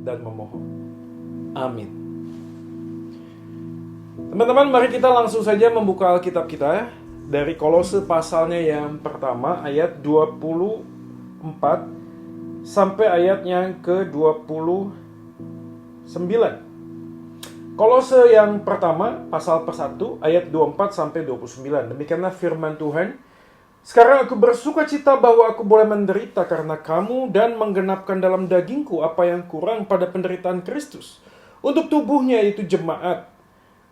dan memohon. Amin. Teman-teman, mari kita langsung saja membuka Alkitab kita dari Kolose pasalnya yang pertama, ayat 24 sampai ayat yang ke-29. Kolose yang pertama, pasal per-1, ayat 24 sampai 29. Demikianlah firman Tuhan. Sekarang aku bersuka cita bahwa aku boleh menderita karena kamu dan menggenapkan dalam dagingku apa yang kurang pada penderitaan Kristus. Untuk tubuhnya, yaitu jemaat.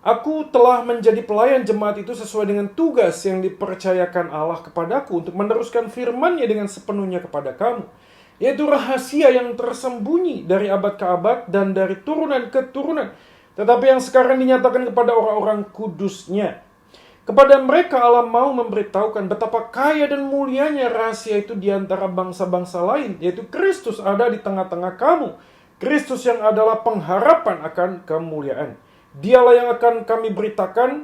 Aku telah menjadi pelayan jemaat itu sesuai dengan tugas yang dipercayakan Allah kepadaku untuk meneruskan firman-Nya dengan sepenuhnya kepada kamu. Yaitu rahasia yang tersembunyi dari abad ke abad dan dari turunan ke turunan. Tetapi yang sekarang dinyatakan kepada orang-orang kudus-Nya. Kepada mereka Allah mau memberitahukan betapa kaya dan mulianya rahasia itu di antara bangsa-bangsa lain, yaitu Kristus ada di tengah-tengah kamu. Kristus yang adalah pengharapan akan kemuliaan. Dialah yang akan kami beritakan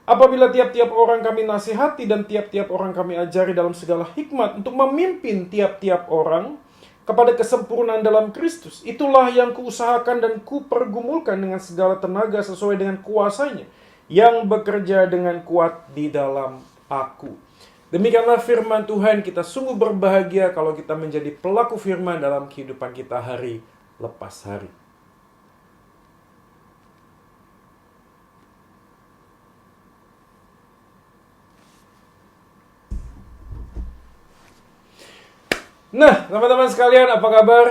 apabila tiap-tiap orang kami nasihati dan tiap-tiap orang kami ajari dalam segala hikmat untuk memimpin tiap-tiap orang kepada kesempurnaan dalam Kristus. Itulah yang kuusahakan dan kupergumulkan dengan segala tenaga sesuai dengan kuasanya yang bekerja dengan kuat di dalam aku. Demikianlah firman Tuhan. Kita sungguh berbahagia kalau kita menjadi pelaku firman dalam kehidupan kita hari lepas hari. Nah, teman-teman sekalian, apa kabar?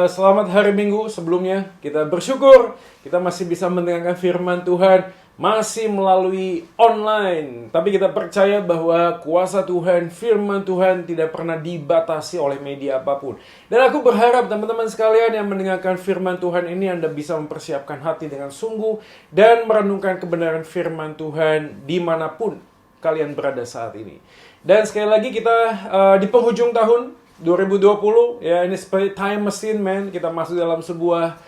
Selamat hari Minggu. Sebelumnya, kita bersyukur kita masih bisa mendengarkan firman Tuhan, masih melalui online. Tapi kita percaya bahwa kuasa Tuhan, firman Tuhan tidak pernah dibatasi oleh media apapun. Dan aku berharap teman-teman sekalian yang mendengarkan firman Tuhan ini, Anda bisa mempersiapkan hati dengan sungguh dan merenungkan kebenaran firman Tuhan dimanapun kalian berada saat ini. Dan sekali lagi kita di penghujung tahun 2020, ya, ini seperti time machine, man. Kita masuk dalam sebuah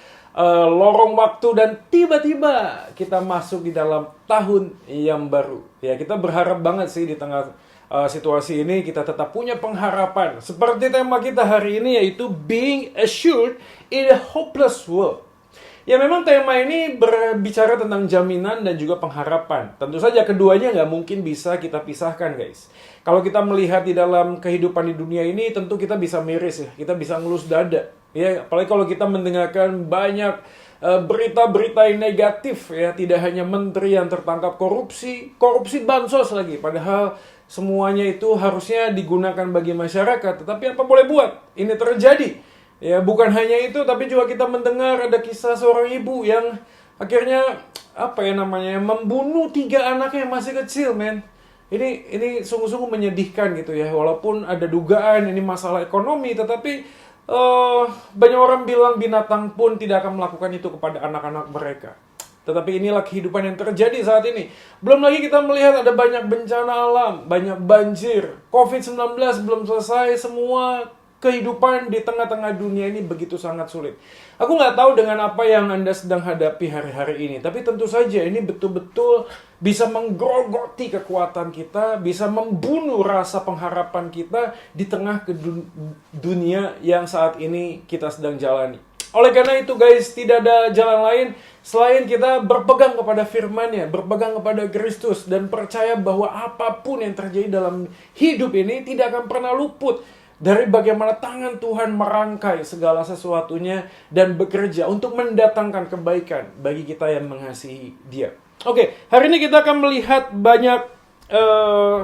lorong waktu dan tiba-tiba kita masuk di dalam tahun yang baru. Ya, kita berharap banget sih di tengah situasi ini kita tetap punya pengharapan. Seperti tema kita hari ini, yaitu Being Assured in a Hopeless World. Ya, memang tema ini berbicara tentang jaminan dan juga pengharapan. Tentu saja keduanya nggak mungkin bisa kita pisahkan, guys. Kalau kita melihat di dalam kehidupan di dunia ini, tentu kita bisa miris ya. Kita bisa ngelus dada. Ya, apalagi kalau kita mendengarkan banyak berita-berita yang negatif ya. Tidak hanya menteri yang tertangkap korupsi bansos lagi. Padahal semuanya itu harusnya digunakan bagi masyarakat. Tetapi apa boleh buat? Ini terjadi. Ya, bukan hanya itu, tapi juga kita mendengar ada kisah seorang ibu yang akhirnya membunuh 3 anaknya yang masih kecil, men. Ini sungguh-sungguh menyedihkan gitu ya. Walaupun ada dugaan ini masalah ekonomi, tetapi banyak orang bilang binatang pun tidak akan melakukan itu kepada anak-anak mereka. Tetapi inilah kehidupan yang terjadi saat ini. Belum lagi kita melihat ada banyak bencana alam, banyak banjir, COVID-19 belum selesai, semua kehidupan di tengah-tengah dunia ini begitu sangat sulit. Aku nggak tahu dengan apa yang Anda sedang hadapi hari-hari ini. Tapi tentu saja ini betul-betul bisa menggerogoti kekuatan kita, bisa membunuh rasa pengharapan kita di tengah dunia yang saat ini kita sedang jalani. Oleh karena itu guys, tidak ada jalan lain selain kita berpegang kepada firman-Nya, berpegang kepada Kristus, dan percaya bahwa apapun yang terjadi dalam hidup ini tidak akan pernah luput dari bagaimana tangan Tuhan merangkai segala sesuatunya dan bekerja untuk mendatangkan kebaikan bagi kita yang mengasihi Dia. Oke, hari ini kita akan melihat banyak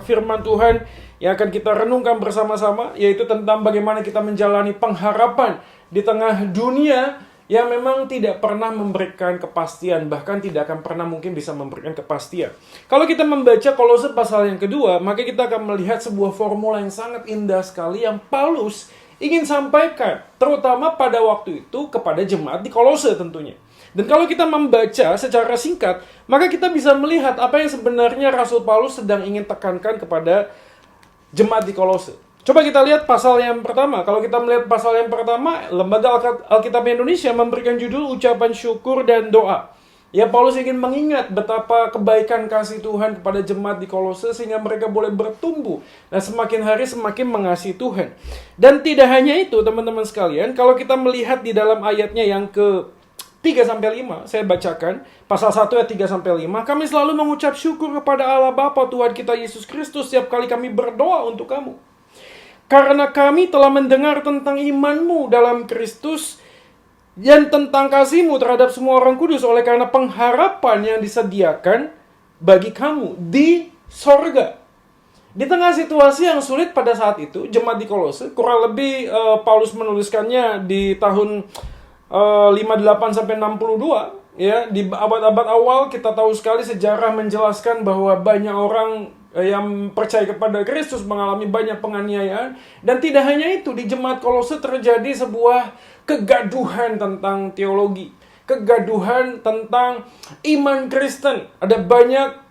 firman Tuhan yang akan kita renungkan bersama-sama, yaitu tentang bagaimana kita menjalani pengharapan di tengah dunia yang memang tidak pernah memberikan kepastian, bahkan tidak akan pernah mungkin bisa memberikan kepastian. Kalau kita membaca Kolose pasal yang kedua, maka kita akan melihat sebuah formula yang sangat indah sekali yang Paulus ingin sampaikan, terutama pada waktu itu kepada jemaat di Kolose tentunya. Dan kalau kita membaca secara singkat, maka kita bisa melihat apa yang sebenarnya Rasul Paulus sedang ingin tekankan kepada jemaat di Kolose. Coba kita lihat pasal yang pertama. Kalau kita melihat pasal yang pertama, Lembaga Alkitab Indonesia memberikan judul Ucapan Syukur dan Doa. Ya, Paulus ingin mengingat betapa kebaikan kasih Tuhan kepada jemaat di Kolose sehingga mereka boleh bertumbuh dan semakin hari semakin mengasihi Tuhan. Dan tidak hanya itu, teman-teman sekalian, kalau kita melihat di dalam ayatnya yang ke 3-5, saya bacakan pasal 1 ayat 3-5, kami selalu mengucap syukur kepada Allah Bapa Tuhan kita Yesus Kristus setiap kali kami berdoa untuk kamu. Karena kami telah mendengar tentang imanmu dalam Kristus dan tentang kasihmu terhadap semua orang kudus oleh karena pengharapan yang disediakan bagi kamu di sorga. Di tengah situasi yang sulit pada saat itu, jemaat di Kolose, kurang lebih Paulus menuliskannya di tahun 58-62, ya, di abad-abad awal kita tahu sekali sejarah menjelaskan bahwa banyak orang yang percaya kepada Kristus mengalami banyak penganiayaan. Dan tidak hanya itu, di jemaat Kolose terjadi sebuah kegaduhan tentang teologi, kegaduhan tentang iman Kristen. Ada banyak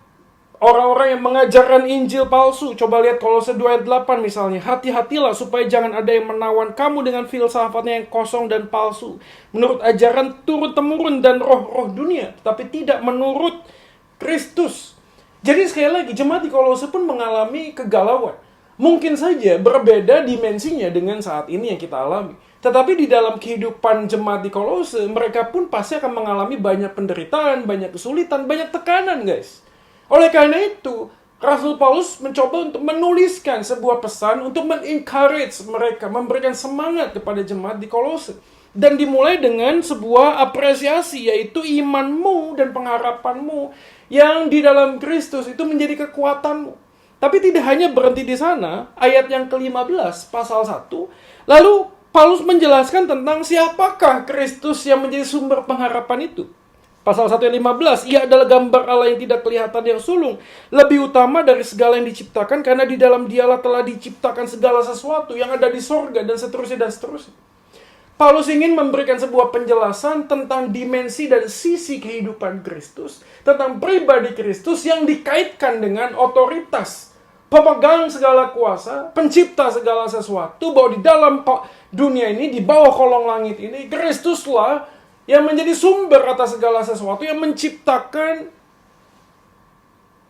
orang-orang yang mengajarkan Injil palsu. Coba lihat Kolose 2 ayat 8 misalnya. Hati-hatilah supaya jangan ada yang menawan kamu dengan filsafatnya yang kosong dan palsu, menurut ajaran turun-temurun dan roh-roh dunia, tetapi tidak menurut Kristus. Jadi sekali lagi, jemaat di Kolose pun mengalami kegalauan. Mungkin saja berbeda dimensinya dengan saat ini yang kita alami. Tetapi di dalam kehidupan jemaat di Kolose, mereka pun pasti akan mengalami banyak penderitaan, banyak kesulitan, banyak tekanan, guys. Oleh karena itu, Rasul Paulus mencoba untuk menuliskan sebuah pesan untuk men-encourage mereka, memberikan semangat kepada jemaat di Kolose. Dan dimulai dengan sebuah apresiasi, yaitu imanmu dan pengharapanmu yang di dalam Kristus itu menjadi kekuatanmu. Tapi tidak hanya berhenti di sana, ayat yang ke-15, pasal 1, lalu Paulus menjelaskan tentang siapakah Kristus yang menjadi sumber pengharapan itu. Pasal 1 ayat 15, ia adalah gambar Allah yang tidak kelihatan yang sulung, lebih utama dari segala yang diciptakan, karena di dalam dialah telah diciptakan segala sesuatu yang ada di sorga, dan seterusnya dan seterusnya. Paulus ingin memberikan sebuah penjelasan tentang dimensi dan sisi kehidupan Kristus, tentang pribadi Kristus yang dikaitkan dengan otoritas, pemegang segala kuasa, pencipta segala sesuatu, bahwa di dalam dunia ini, di bawah kolong langit ini, Kristuslah yang menjadi sumber atas segala sesuatu, yang menciptakan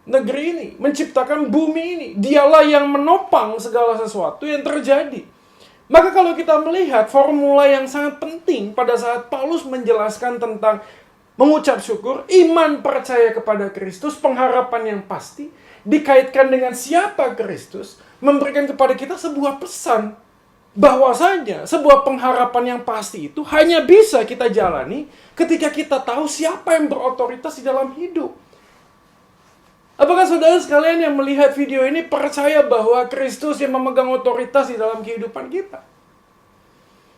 negeri ini, menciptakan bumi ini. Dialah yang menopang segala sesuatu yang terjadi. Maka kalau kita melihat formula yang sangat penting pada saat Paulus menjelaskan tentang mengucap syukur, iman percaya kepada Kristus, pengharapan yang pasti, dikaitkan dengan siapa Kristus, memberikan kepada kita sebuah pesan bahwasanya sebuah pengharapan yang pasti itu hanya bisa kita jalani ketika kita tahu siapa yang berotoritas di dalam hidup. Apakah saudara sekalian yang melihat video ini percaya bahwa Kristus yang memegang otoritas di dalam kehidupan kita?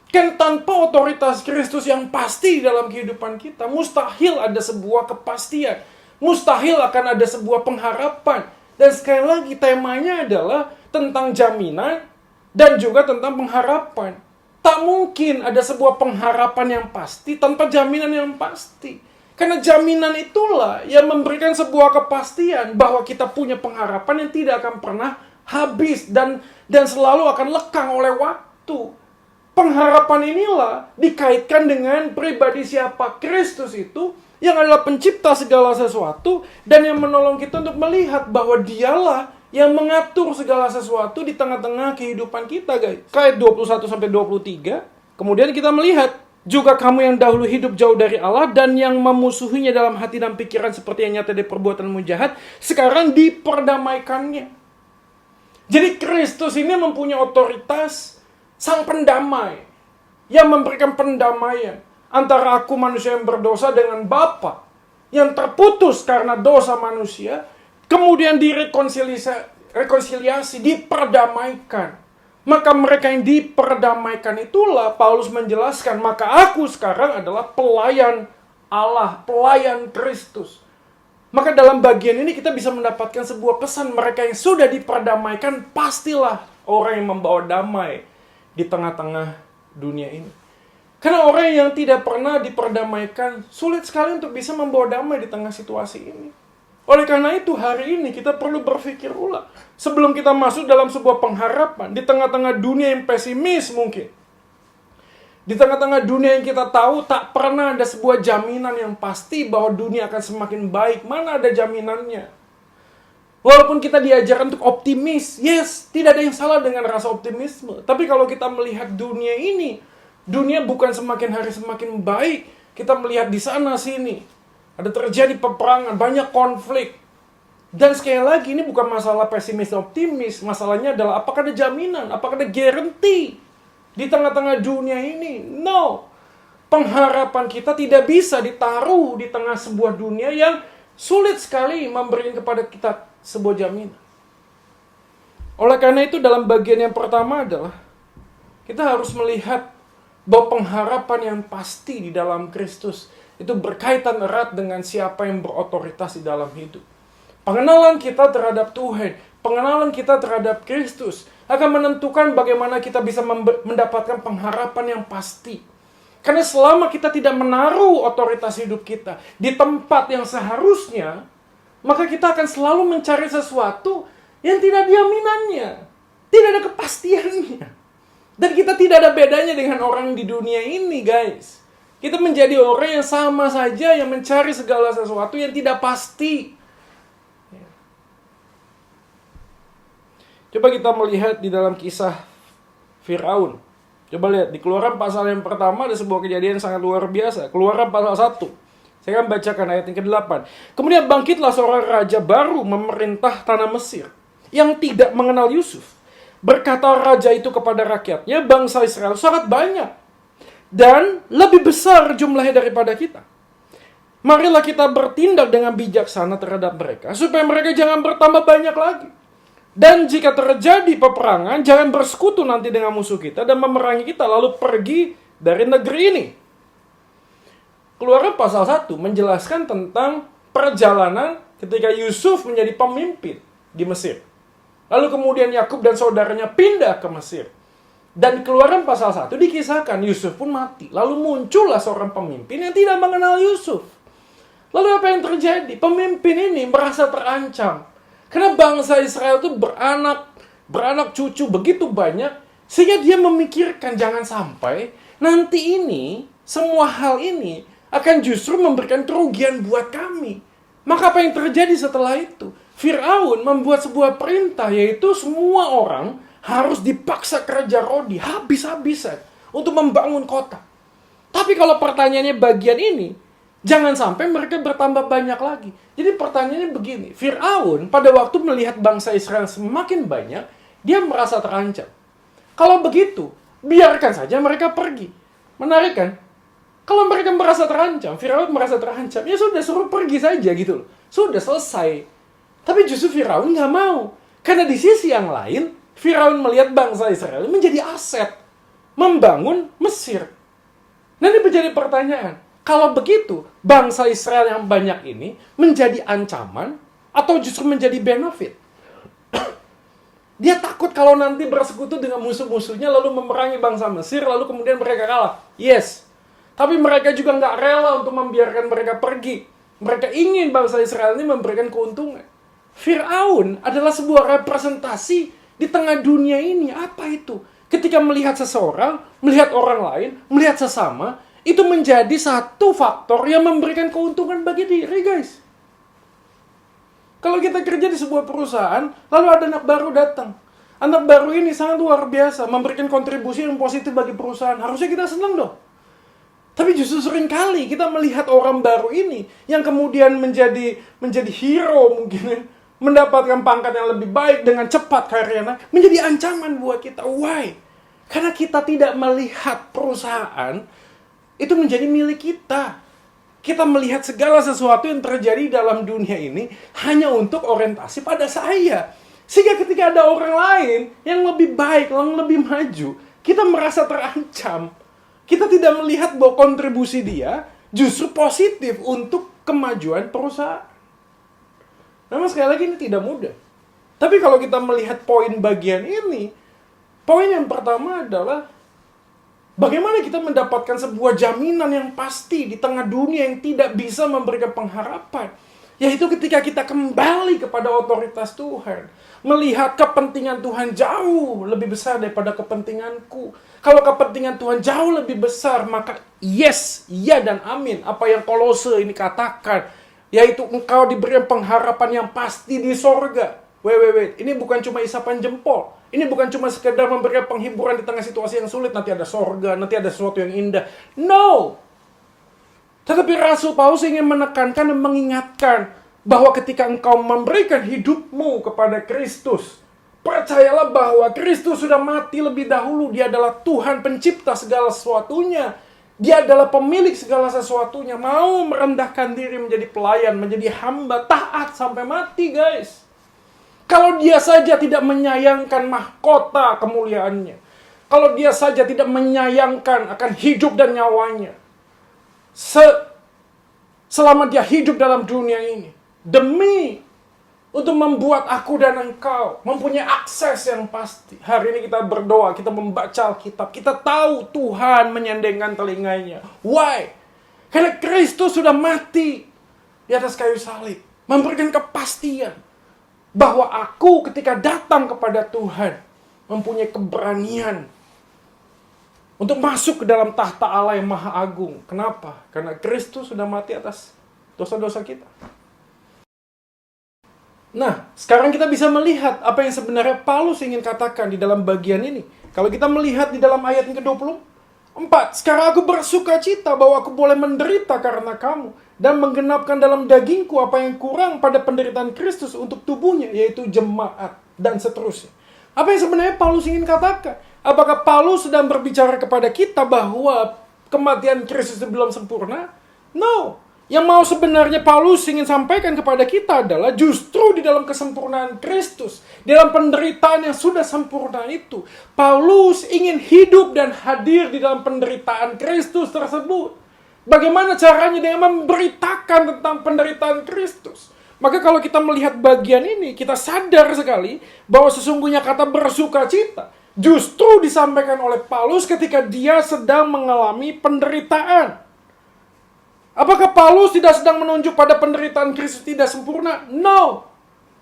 Kan tanpa otoritas Kristus yang pasti di dalam kehidupan kita, mustahil ada sebuah kepastian. Mustahil akan ada sebuah pengharapan. Dan sekali lagi temanya adalah tentang jaminan dan juga tentang pengharapan. Tak mungkin ada sebuah pengharapan yang pasti tanpa jaminan yang pasti. Karena jaminan itulah yang memberikan sebuah kepastian bahwa kita punya pengharapan yang tidak akan pernah habis dan selalu akan lekang oleh waktu. Pengharapan inilah dikaitkan dengan pribadi siapa Kristus itu, yang adalah pencipta segala sesuatu dan yang menolong kita untuk melihat bahwa dialah yang mengatur segala sesuatu di tengah-tengah kehidupan kita, guys. Ayat 21-23, kemudian kita melihat, juga kamu yang dahulu hidup jauh dari Allah dan yang memusuhinya dalam hati dan pikiran seperti yang nyata dari perbuatanmu jahat, sekarang diperdamaikannya. Jadi Kristus ini mempunyai otoritas sang pendamai, yang memberikan pendamaian antara aku manusia yang berdosa dengan Bapa yang terputus karena dosa manusia, kemudian direkonsiliasi, diperdamaikan. Maka mereka yang diperdamaikan itulah Paulus menjelaskan, maka aku sekarang adalah pelayan Allah, pelayan Kristus. Maka dalam bagian ini kita bisa mendapatkan sebuah pesan, mereka yang sudah diperdamaikan pastilah orang yang membawa damai di tengah-tengah dunia ini. Karena orang yang tidak pernah diperdamaikan sulit sekali untuk bisa membawa damai di tengah situasi ini. Oleh karena itu hari ini kita perlu berpikir ulang. Sebelum kita masuk dalam sebuah pengharapan di tengah-tengah dunia yang pesimis mungkin. Di tengah-tengah dunia yang kita tahu, tak pernah ada sebuah jaminan yang pasti bahwa dunia akan semakin baik. Mana ada jaminannya? Walaupun kita diajarkan untuk optimis, yes, tidak ada yang salah dengan rasa optimisme. Tapi kalau kita melihat dunia ini, dunia bukan semakin hari semakin baik. Kita melihat di sana sini, ada terjadi peperangan, banyak konflik. Dan sekali lagi, ini bukan masalah pesimis dan optimis. Masalahnya adalah apakah ada jaminan, apakah ada guarantee di tengah-tengah dunia ini? No. Pengharapan kita tidak bisa ditaruh di tengah sebuah dunia yang sulit sekali memberikan kepada kita sebuah jaminan. Oleh karena itu, dalam bagian yang pertama adalah kita harus melihat bahwa pengharapan yang pasti di dalam Kristus itu berkaitan erat dengan siapa yang berotoritas di dalam hidup. Pengenalan kita terhadap Tuhan, pengenalan kita terhadap Kristus akan menentukan bagaimana kita bisa mendapatkan pengharapan yang pasti. Karena selama kita tidak menaruh otoritas hidup kita di tempat yang seharusnya, maka kita akan selalu mencari sesuatu yang tidak ada jaminannya, tidak ada kepastiannya. Dan kita tidak ada bedanya dengan orang di dunia ini, guys. Kita menjadi orang yang sama saja, yang mencari segala sesuatu yang tidak pasti. Coba kita melihat di dalam kisah Firaun. Coba lihat, di Keluaran pasal yang pertama ada sebuah kejadian sangat luar biasa. Keluaran pasal 1. Saya akan bacakan ayat yang ke-8. Kemudian bangkitlah seorang raja baru memerintah tanah Mesir, yang tidak mengenal Yusuf. Berkata raja itu kepada rakyatnya, bangsa Israel sangat banyak, dan lebih besar jumlahnya daripada kita. Marilah kita bertindak dengan bijaksana terhadap mereka, supaya mereka jangan bertambah banyak lagi. Dan jika terjadi peperangan, jangan bersekutu nanti dengan musuh kita dan memerangi kita, lalu pergi dari negeri ini. Keluaran pasal 1 menjelaskan tentang perjalanan ketika Yusuf menjadi pemimpin di Mesir. Lalu kemudian Yakub dan saudaranya pindah ke Mesir. Dan Keluaran pasal 1 dikisahkan Yusuf pun mati. Lalu muncullah seorang pemimpin yang tidak mengenal Yusuf. Lalu apa yang terjadi? Pemimpin ini merasa terancam. Karena bangsa Israel itu beranak cucu begitu banyak, sehingga dia memikirkan jangan sampai nanti ini, semua hal ini akan justru memberikan kerugian buat kami. Maka apa yang terjadi setelah itu? Firaun membuat sebuah perintah, yaitu semua orang harus dipaksa kerja rodi habis-habisan untuk membangun kota. Tapi kalau pertanyaannya bagian ini, jangan sampai mereka bertambah banyak lagi. Jadi pertanyaannya begini, Firaun pada waktu melihat bangsa Israel semakin banyak, dia merasa terancam. Kalau begitu, biarkan saja mereka pergi. Menarik kan? Kalau mereka merasa terancam, Firaun merasa terancam, ya sudah suruh pergi saja gitu loh. Sudah selesai. Tapi justru Firaun nggak mau. Karena di sisi yang lain, Firaun melihat bangsa Israel menjadi aset. Membangun Mesir. Nah ini menjadi pertanyaan. Kalau begitu, bangsa Israel yang banyak ini menjadi ancaman atau justru menjadi benefit? Dia takut kalau nanti bersekutu dengan musuh-musuhnya lalu memerangi bangsa Mesir, lalu kemudian mereka kalah. Yes. Tapi mereka juga nggak rela untuk membiarkan mereka pergi. Mereka ingin bangsa Israel ini memberikan keuntungan. Firaun adalah sebuah representasi di tengah dunia ini. Apa itu? Ketika melihat seseorang, melihat orang lain, melihat sesama, itu menjadi satu faktor yang memberikan keuntungan bagi diri, guys. Kalau kita kerja di sebuah perusahaan, lalu ada anak baru datang. Anak baru ini sangat luar biasa, memberikan kontribusi yang positif bagi perusahaan. Harusnya kita senang dong. Tapi justru seringkali kita melihat orang baru ini yang kemudian menjadi hero mungkin, mendapatkan pangkat yang lebih baik dengan cepat karirnya, menjadi ancaman buat kita. Why? Karena kita tidak melihat perusahaan itu menjadi milik kita. Kita melihat segala sesuatu yang terjadi dalam dunia ini hanya untuk orientasi pada saya. Sehingga ketika ada orang lain yang lebih baik, yang lebih maju, kita merasa terancam. Kita tidak melihat bahwa kontribusi dia justru positif untuk kemajuan perusahaan. Memang sekali lagi ini tidak mudah. Tapi kalau kita melihat poin bagian ini, poin yang pertama adalah bagaimana kita mendapatkan sebuah jaminan yang pasti di tengah dunia yang tidak bisa memberikan pengharapan. Yaitu ketika kita kembali kepada otoritas Tuhan. Melihat kepentingan Tuhan jauh lebih besar daripada kepentinganku. Kalau kepentingan Tuhan jauh lebih besar, maka yes, ya dan amin. Apa yang Kolose ini katakan. Yaitu engkau diberi pengharapan yang pasti di sorga. Wait. Ini bukan cuma isapan jempol. Ini bukan cuma sekedar memberi penghiburan di tengah situasi yang sulit. Nanti ada sorga, nanti ada sesuatu yang indah. No! Tetapi Rasul Paulus ingin menekankan dan mengingatkan bahwa ketika engkau memberikan hidupmu kepada Kristus, percayalah bahwa Kristus sudah mati lebih dahulu. Dia adalah Tuhan pencipta segala sesuatunya. Dia adalah pemilik segala sesuatunya. Mau merendahkan diri menjadi pelayan, menjadi hamba, taat sampai mati, guys. Kalau dia saja tidak menyayangkan mahkota kemuliaannya, kalau dia saja tidak menyayangkan akan hidup dan nyawanya, selama dia hidup dalam dunia ini, demi untuk membuat aku dan engkau mempunyai akses yang pasti. Hari ini kita berdoa, kita membaca Alkitab, kita tahu Tuhan menyandengkan telinganya. Why? Karena Kristus sudah mati di atas kayu salib, memberikan kepastian bahwa aku ketika datang kepada Tuhan mempunyai keberanian untuk masuk ke dalam tahta Allah yang Maha Agung. Kenapa? Karena Kristus sudah mati atas dosa-dosa kita. Nah, sekarang kita bisa melihat apa yang sebenarnya Paulus ingin katakan di dalam bagian ini. Kalau kita melihat di dalam ayat yang ke-24. Sekarang aku bersuka cita bahwa aku boleh menderita karena kamu. Dan menggenapkan dalam dagingku apa yang kurang pada penderitaan Kristus untuk tubuhnya, yaitu jemaat. Dan seterusnya. Apa yang sebenarnya Paulus ingin katakan? Apakah Paulus sedang berbicara kepada kita bahwa kematian Kristus itu belum sempurna? No. Yang mau sebenarnya Paulus ingin sampaikan kepada kita adalah justru di dalam kesempurnaan Kristus, di dalam penderitaan yang sudah sempurna itu, Paulus ingin hidup dan hadir di dalam penderitaan Kristus tersebut. Bagaimana caranya dengan memberitakan tentang penderitaan Kristus? Maka kalau kita melihat bagian ini, kita sadar sekali bahwa sesungguhnya kata bersuka cita justru disampaikan oleh Paulus ketika dia sedang mengalami penderitaan. Apakah Paulus tidak sedang menunjuk pada penderitaan Kristus tidak sempurna? No.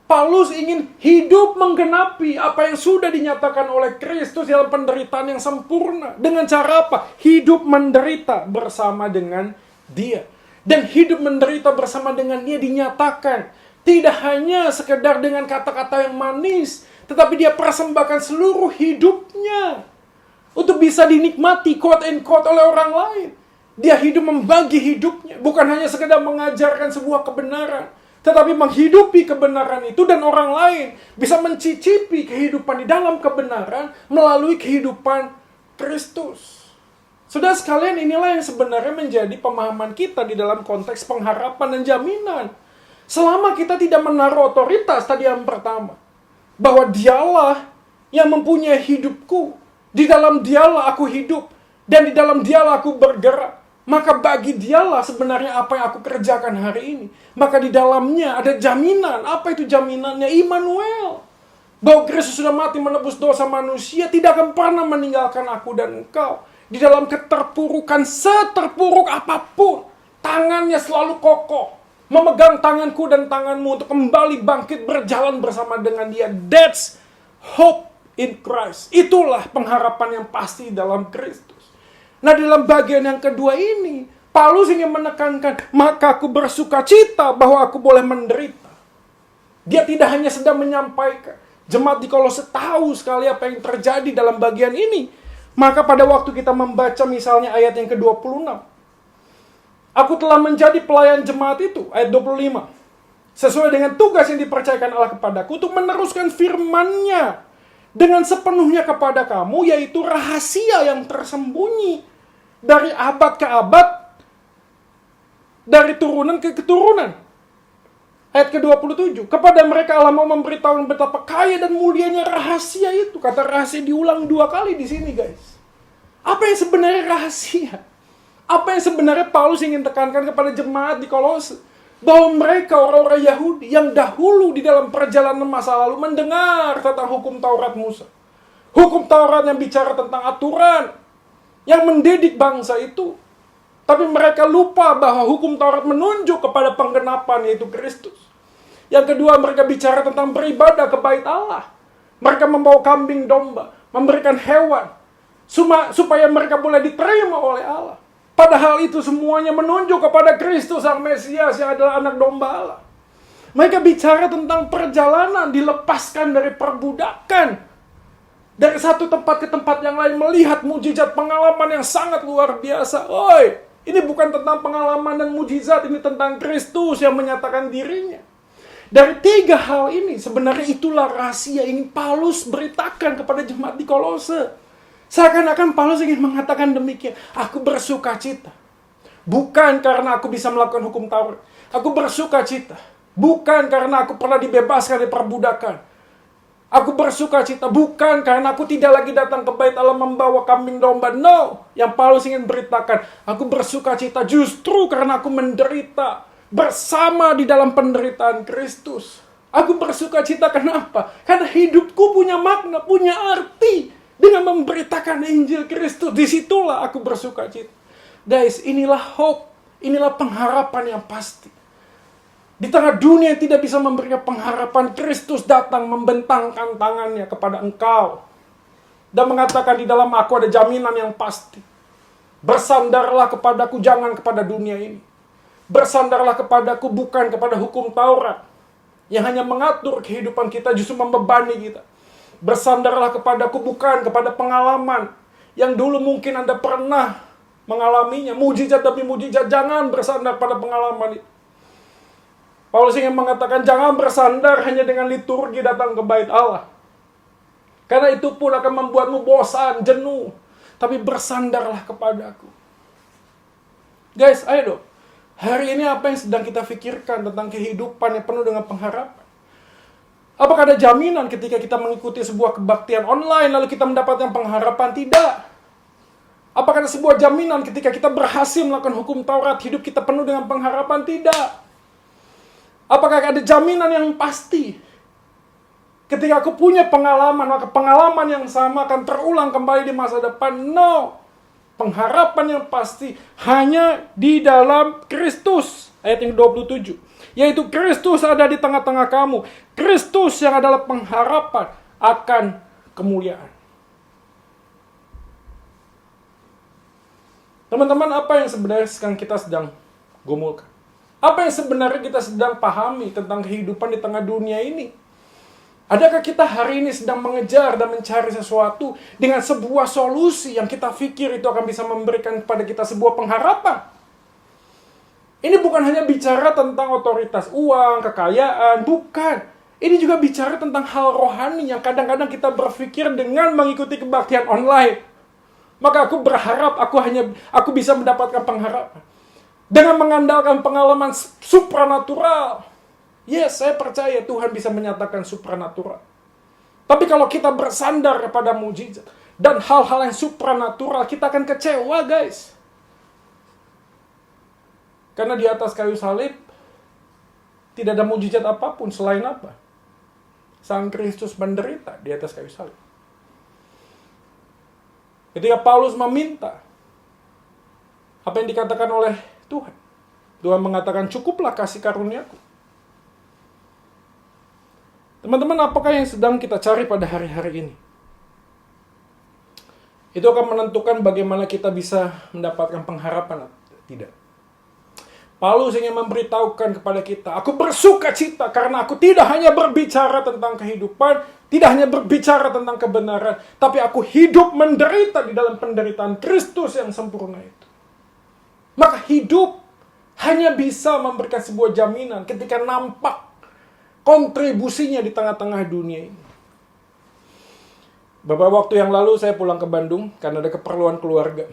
Paulus ingin hidup menggenapi apa yang sudah dinyatakan oleh Kristus dalam penderitaan yang sempurna. Dengan cara apa? Hidup menderita bersama dengan Dia. Dan hidup menderita bersama dengan Dia dinyatakan tidak hanya sekedar dengan kata-kata yang manis, tetapi Dia persembahkan seluruh hidupnya untuk bisa dinikmati quote and quote oleh orang lain. Dia hidup membagi hidupnya, bukan hanya sekedar mengajarkan sebuah kebenaran, tetapi menghidupi kebenaran itu dan orang lain bisa mencicipi kehidupan di dalam kebenaran melalui kehidupan Kristus. Saudara sekalian, inilah yang sebenarnya menjadi pemahaman kita di dalam konteks pengharapan dan jaminan. Selama kita tidak menaruh otoritas tadi yang pertama, bahwa Dialah yang mempunyai hidupku, di dalam Dialah aku hidup, dan di dalam Dialah aku bergerak. Maka bagi Dialah sebenarnya apa yang aku kerjakan hari ini. Maka di dalamnya ada jaminan. Apa itu jaminannya? Immanuel. Bahwa Kristus sudah mati menebus dosa manusia, tidak akan pernah meninggalkan aku dan engkau. Di dalam keterpurukan seterpuruk apapun, tangannya selalu kokoh. Memegang tanganku dan tanganmu untuk kembali bangkit berjalan bersama dengan Dia. That's hope in Christ. Itulah pengharapan yang pasti dalam Kristus. Nah, dalam bagian yang kedua ini, Paulus ingin menekankan, maka aku bersuka cita bahwa aku boleh menderita. Dia tidak hanya sedang menyampaikan. Jemaat di Kolose tahu sekali apa yang terjadi dalam bagian ini. Maka pada waktu kita membaca misalnya ayat yang ke-26. Aku telah menjadi pelayan jemaat itu, ayat 25. Sesuai dengan tugas yang dipercayakan Allah kepadaku untuk meneruskan firman-Nya dengan sepenuhnya kepada kamu, yaitu rahasia yang tersembunyi dari abad ke abad, dari turunan ke keturunan. Ayat ke-27, kepada mereka Allah mau memberitahu betapa kaya dan mulianya rahasia itu. Kata rahasia diulang 2 kali di sini, guys. Apa yang sebenarnya rahasia? Apa yang sebenarnya Paulus ingin tekankan kepada jemaat di Kolose? Bahwa mereka orang-orang Yahudi yang dahulu di dalam perjalanan masa lalu mendengar tentang hukum Taurat Musa. Hukum Taurat yang bicara tentang aturan, yang mendidik bangsa itu. Tapi mereka lupa bahwa hukum Taurat menunjuk kepada penggenapan, yaitu Kristus. Yang kedua, mereka bicara tentang beribadah ke bait Allah. Mereka membawa kambing domba, memberikan hewan, supaya mereka boleh diterima oleh Allah. Padahal itu semuanya menunjuk kepada Kristus Sang Mesias yang adalah anak domba Allah. Mereka bicara tentang perjalanan, dilepaskan dari perbudakan. Dari satu tempat ke tempat yang lain, melihat mujizat pengalaman yang sangat luar biasa. Oi, ini bukan tentang pengalaman dan mujizat, ini tentang Kristus yang menyatakan dirinya. Dari tiga hal ini, sebenarnya itulah rahasia yang Paulus beritakan kepada jemaat di Kolose. Seakan-akan Paulus ingin mengatakan demikian. Aku bersuka cita. Bukan karena aku bisa melakukan hukum Taurat. Aku bersuka cita. Bukan karena aku pernah dibebaskan dari perbudakan. Aku bersuka cita bukan karena aku tidak lagi datang ke bait Allah membawa kambing domba. No, yang Paulus ingin beritakan, aku bersuka cita justru karena aku menderita bersama di dalam penderitaan Kristus. Aku bersuka cita kenapa? Karena hidupku punya makna, punya arti dengan memberitakan Injil Kristus. Disitulah aku bersuka cita. Guys, inilah hope, inilah pengharapan yang pasti. Di tengah dunia yang tidak bisa memberikan pengharapan, Kristus datang membentangkan tangannya kepada engkau. Dan mengatakan di dalam aku ada jaminan yang pasti. Bersandarlah kepadaku, jangan kepada dunia ini. Bersandarlah kepadaku, bukan kepada hukum Taurat. Yang hanya mengatur kehidupan kita, justru membebani kita. Bersandarlah kepadaku, bukan kepada pengalaman. Yang dulu mungkin Anda pernah mengalaminya. Mujizat demi mujizat, jangan bersandar pada pengalaman itu. Paulus ingin mengatakan jangan bersandar hanya dengan liturgi datang ke bait Allah. Karena itu pun akan membuatmu bosan, jenuh. Tapi bersandarlah kepadaku. Guys, ayo dong. Hari ini apa yang sedang kita pikirkan tentang kehidupan yang penuh dengan pengharapan? Apakah ada jaminan ketika kita mengikuti sebuah kebaktian online lalu kita mendapatkan pengharapan? Tidak. Apakah ada sebuah jaminan ketika kita berhasil melakukan hukum Taurat hidup kita penuh dengan pengharapan? Tidak. Apakah ada jaminan yang pasti? Ketika aku punya pengalaman, maka pengalaman yang sama akan terulang kembali di masa depan? No. Pengharapan yang pasti hanya di dalam Kristus. Ayat yang 27. Yaitu Kristus ada di tengah-tengah kamu. Kristus yang adalah pengharapan akan kemuliaan. Teman-teman, apa yang sebenarnya sekarang kita sedang gumulkan? Apa yang sebenarnya kita sedang pahami tentang kehidupan di tengah dunia ini? Adakah kita hari ini sedang mengejar dan mencari sesuatu dengan sebuah solusi yang kita pikir itu akan bisa memberikan kepada kita sebuah pengharapan? Ini bukan hanya bicara tentang otoritas uang, kekayaan, bukan. Ini juga bicara tentang hal rohani yang kadang-kadang kita berpikir dengan mengikuti kebaktian online. Maka aku berharap aku bisa mendapatkan pengharapan. Dengan mengandalkan pengalaman supranatural. Yes, saya percaya Tuhan bisa menyatakan supranatural. Tapi kalau kita bersandar kepada mujizat dan hal-hal yang supranatural, kita akan kecewa, guys. Karena di atas kayu salib, tidak ada mujizat apapun selain apa? Sang Kristus menderita di atas kayu salib. Ketika Paulus meminta, apa yang dikatakan oleh Tuhan? Tuhan mengatakan, cukuplah kasih karuniaku. Teman-teman, apakah yang sedang kita cari pada hari-hari ini? Itu akan menentukan bagaimana kita bisa mendapatkan pengharapan atau tidak. Paulus ingin memberitahukan kepada kita, aku bersuka cita karena aku tidak hanya berbicara tentang kehidupan, tidak hanya berbicara tentang kebenaran, tapi aku hidup menderita di dalam penderitaan Kristus yang sempurna itu. Maka hidup hanya bisa memberikan sebuah jaminan ketika nampak kontribusinya di tengah-tengah dunia ini. Beberapa waktu yang lalu saya pulang ke Bandung karena ada keperluan keluarga.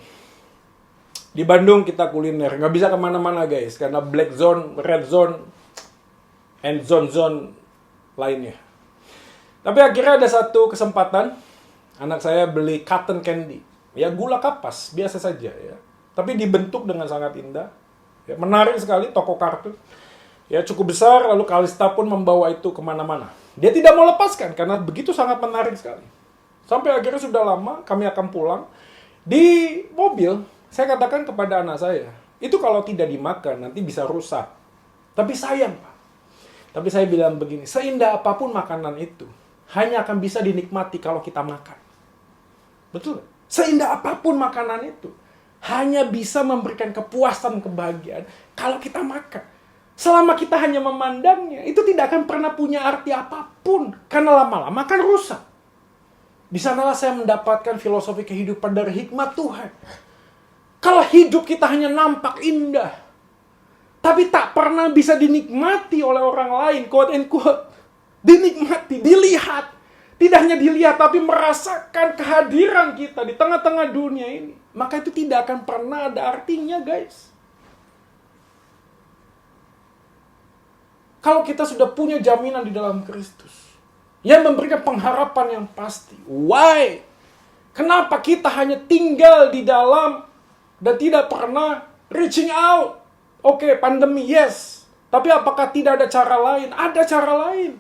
Di Bandung kita kuliner, nggak bisa kemana-mana guys, karena black zone, red zone, and zone-zone lainnya. Tapi akhirnya ada satu kesempatan, anak saya beli cotton candy. Ya gula kapas, biasa saja ya. Tapi dibentuk dengan sangat indah. Ya, menarik sekali, toko kartun. Ya cukup besar, lalu Kalista pun membawa itu kemana-mana. Dia tidak mau lepaskan, karena begitu sangat menarik sekali. Sampai akhirnya sudah lama, kami akan pulang. Di mobil, saya katakan kepada anak saya, Itu kalau tidak dimakan nanti bisa rusak. Tapi sayang, Pak. Tapi saya bilang begini, seindah apapun makanan itu, hanya akan bisa dinikmati kalau kita makan. Betul? Seindah apapun makanan itu, hanya bisa memberikan kepuasan, kebahagiaan kalau kita makan. Selama kita hanya memandangnya, itu tidak akan pernah punya arti apapun. Karena lama-lama akan rusak. Di sanalah saya mendapatkan filosofi kehidupan dari hikmat Tuhan. Kalau hidup kita hanya nampak indah, tapi tak pernah bisa dinikmati oleh orang lain, quote and quote. Dinikmati, dilihat. Tidak hanya dilihat, tapi merasakan kehadiran kita di tengah-tengah dunia ini. Maka itu tidak akan pernah ada artinya, guys. Kalau kita sudah punya jaminan di dalam Kristus, yang memberikan pengharapan yang pasti. Why? Kenapa kita hanya tinggal di dalam dan tidak pernah reaching out? Oke, pandemi, yes. Tapi apakah tidak ada cara lain? Ada cara lain.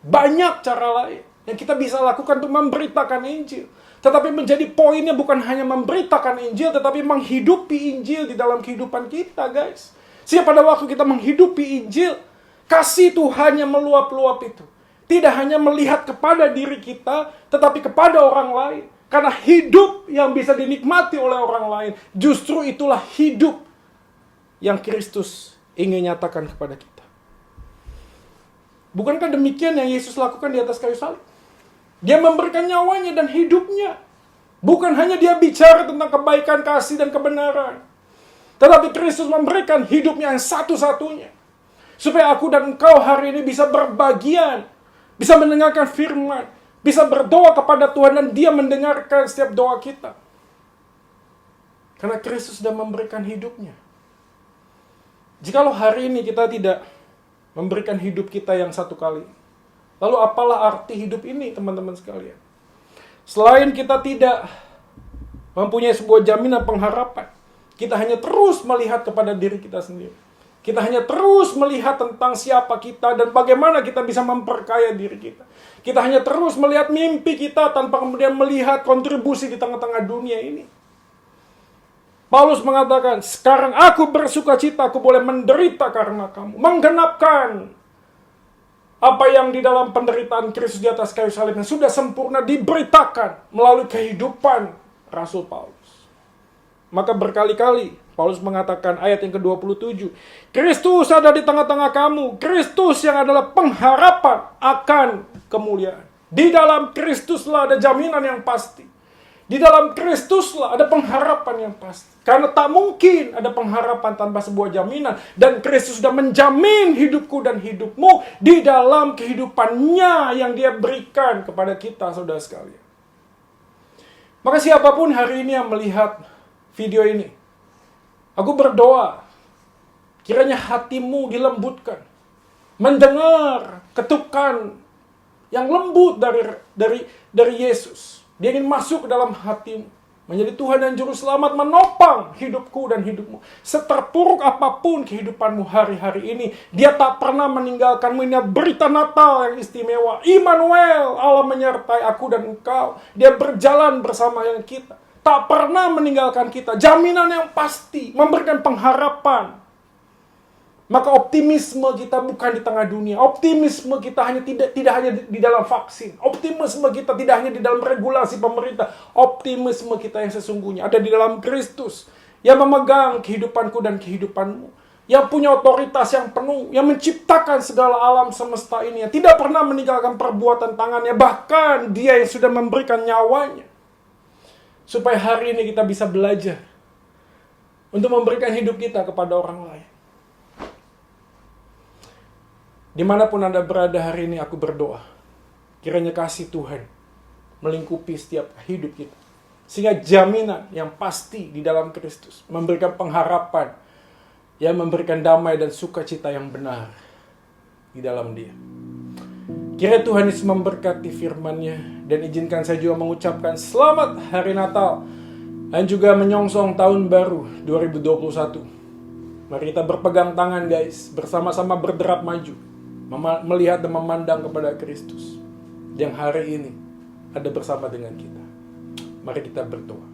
Banyak cara lain yang kita bisa lakukan untuk memberitakan Injil. Tetapi menjadi poinnya bukan hanya memberitakan Injil, tetapi menghidupi Injil di dalam kehidupan kita, guys. Sehingga pada waktu kita menghidupi Injil, kasih Tuhan yang meluap-luap itu tidak hanya melihat kepada diri kita, tetapi kepada orang lain. Karena hidup yang bisa dinikmati oleh orang lain, justru itulah hidup yang Kristus ingin nyatakan kepada kita. Bukankah demikian yang Yesus lakukan di atas kayu salib? Dia memberikan nyawanya dan hidupnya. Bukan hanya dia bicara tentang kebaikan, kasih, dan kebenaran. Tetapi Kristus memberikan hidupnya yang satu-satunya. Supaya aku dan engkau hari ini bisa berbagian, bisa mendengarkan firman, bisa berdoa kepada Tuhan dan dia mendengarkan setiap doa kita. Karena Kristus sudah memberikan hidupnya. Jikalau hari ini kita tidak memberikan hidup kita yang satu kali, lalu apalah arti hidup ini, teman-teman sekalian? Selain kita tidak mempunyai sebuah jaminan pengharapan, kita hanya terus melihat kepada diri kita sendiri. Kita hanya terus melihat tentang siapa kita dan bagaimana kita bisa memperkaya diri kita. Kita hanya terus melihat mimpi kita tanpa kemudian melihat kontribusi di tengah-tengah dunia ini. Paulus mengatakan, sekarang aku bersuka cita, aku boleh menderita karena kamu. Menggenapkan apa yang di dalam penderitaan Kristus di atas kayu salib yang sudah sempurna diberitakan melalui kehidupan Rasul Paulus. Maka berkali-kali Paulus mengatakan ayat yang ke-27, Kristus ada di tengah-tengah kamu. Kristus yang adalah pengharapan akan kemuliaan. Di dalam Kristuslah ada jaminan yang pasti. Di dalam Kristuslah ada pengharapan yang pasti. Karena tak mungkin ada pengharapan tanpa sebuah jaminan. Dan Kristus sudah menjamin hidupku dan hidupmu di dalam kehidupannya yang dia berikan kepada kita, saudara sekalian. Maka siapapun hari ini yang melihat video ini, aku berdoa, kiranya hatimu dilembutkan, mendengar ketukan yang lembut dari Yesus. Dia ingin masuk ke dalam hatimu, menjadi Tuhan dan Juru Selamat, menopang hidupku dan hidupmu. Seterpuruk apapun kehidupanmu hari-hari ini, dia tak pernah meninggalkanmu. Ini berita Natal yang istimewa. Immanuel, Allah menyertai aku dan engkau. Dia berjalan bersama dengan kita. Tak pernah meninggalkan kita. Jaminan yang pasti, memberikan pengharapan. Maka optimisme kita bukan di tengah dunia. Optimisme kita tidak hanya di dalam vaksin. Optimisme kita tidak hanya di dalam regulasi pemerintah. Optimisme kita yang sesungguhnya ada di dalam Kristus. Yang memegang kehidupanku dan kehidupanmu. Yang punya otoritas yang penuh. Yang menciptakan segala alam semesta ini. Yang tidak pernah meninggalkan perbuatan tangannya. Bahkan dia yang sudah memberikan nyawanya. Supaya hari ini kita bisa belajar untuk memberikan hidup kita kepada orang lain. Dimanapun Anda berada hari ini, aku berdoa. Kiranya kasih Tuhan melingkupi setiap hidup kita. Sehingga jaminan yang pasti di dalam Kristus memberikan pengharapan, yang memberikan damai dan sukacita yang benar di dalam Dia. Kiranya Tuhan Yesus memberkati firman-Nya, dan izinkan saya juga mengucapkan selamat Hari Natal dan juga menyongsong tahun baru 2021. Mari kita berpegang tangan, guys, bersama-sama berderap maju, melihat dan memandang kepada Kristus yang hari ini ada bersama dengan kita. Mari kita berdoa.